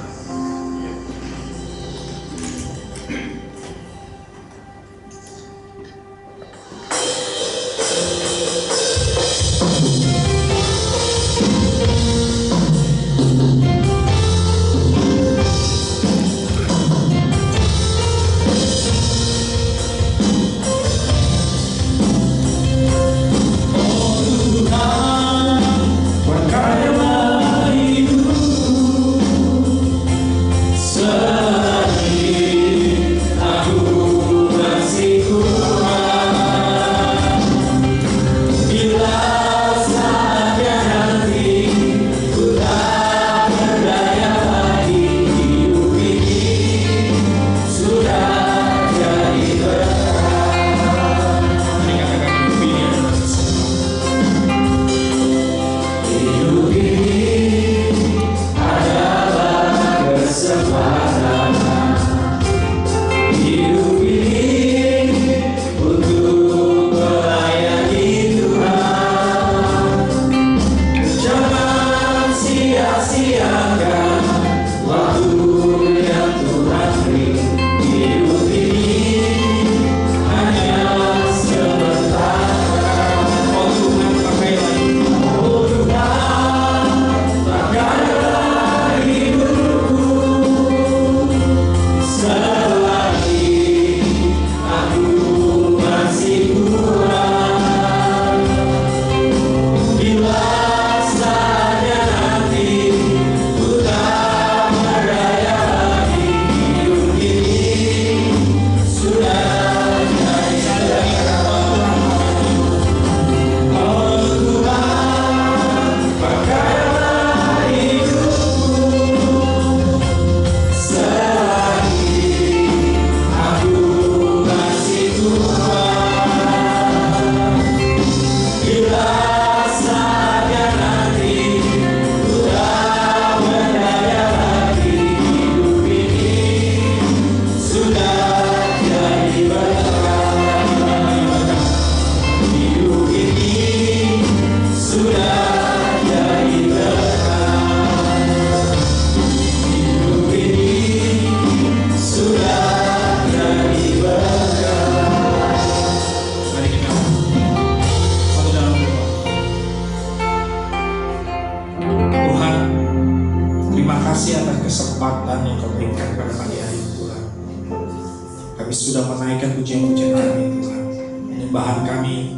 Kami sudah menaikkan pujian-pujian kami Tuhan. Penyembahan kami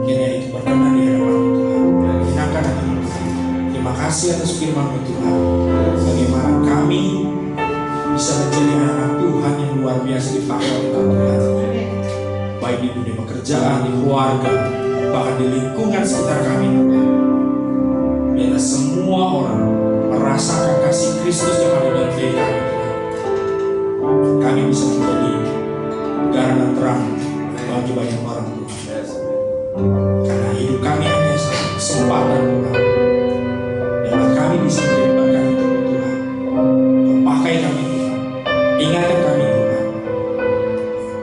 kiranya itu berkenan di hadapan Tuhan. Hinakan hati kami. Terima kasih atas firman-Mu Tuhan. Bagaimana kami bisa menjadi anak Tuhan yang luar biasa dipakai oleh Tuhan. Baik di dunia pekerjaan, di keluarga, bahkan di lingkungan sekitar kami Tuhan. Biarlah semua orang merasakan kasih Kristus yang ada dalam diri kami Tuhan. Kami bisa menjadi garam terang bagi banyak orang Tuhan. Karena hidup kami hanya satu kesempatan Tuhan. Dan kami bisa menjadi berkat untuk Tuhan. Kau pakai kami Tuhan. Ingatkan kami Tuhan.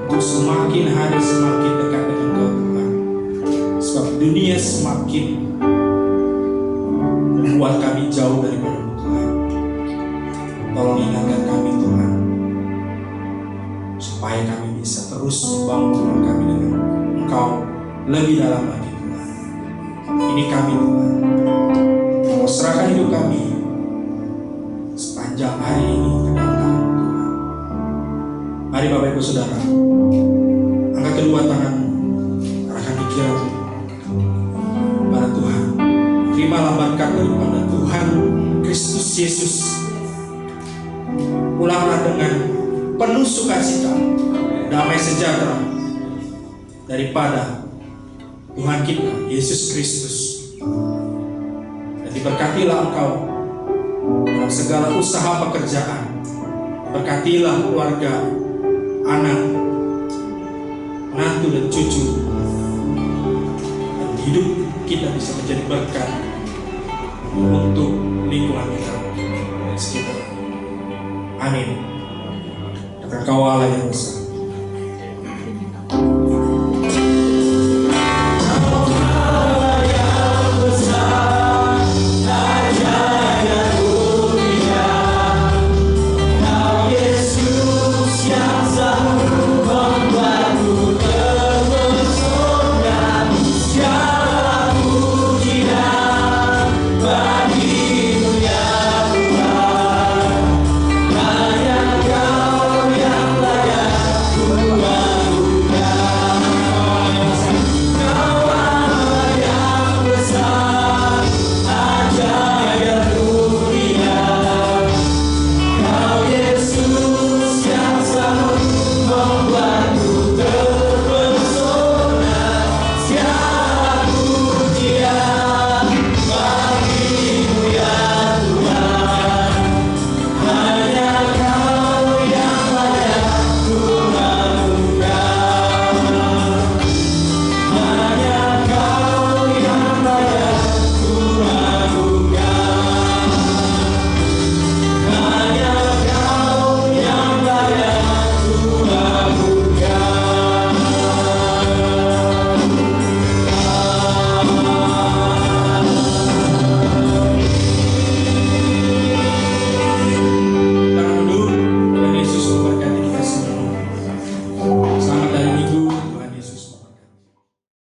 Untuk semakin hari semakin dekat dengan Kau Tuhan. Sebab dunia semakin membuat kami jauh daripada Tuhan. Tolong ingatkan kami Tuhan. Supaya kami bisa terus membangun hubungan kami dengan Engkau lebih dalam lagi Tuhan. Ini kami Tuhan. Kau serahkan hidup kami sepanjang hari ini ke dalam tangan Tuhan. Mari Bapak Ibu Saudara, angkat kedua tanganmu, arahkan pikiran pada Tuhan. Terimalah berkat daripada Tuhan Kristus Yesus. Pulanglah dengan penuh sukacita, damai sejahtera daripada Tuhan kita Yesus Kristus. Dan diberkatilah engkau dalam segala usaha pekerjaan. Berkatilah keluarga, anak, menantu dan cucu. Dan hidup kita bisa menjadi berkat untuk lingkungan kita dan sekitar. Amin. Engkau Allah yang besar. Yesus yang selalu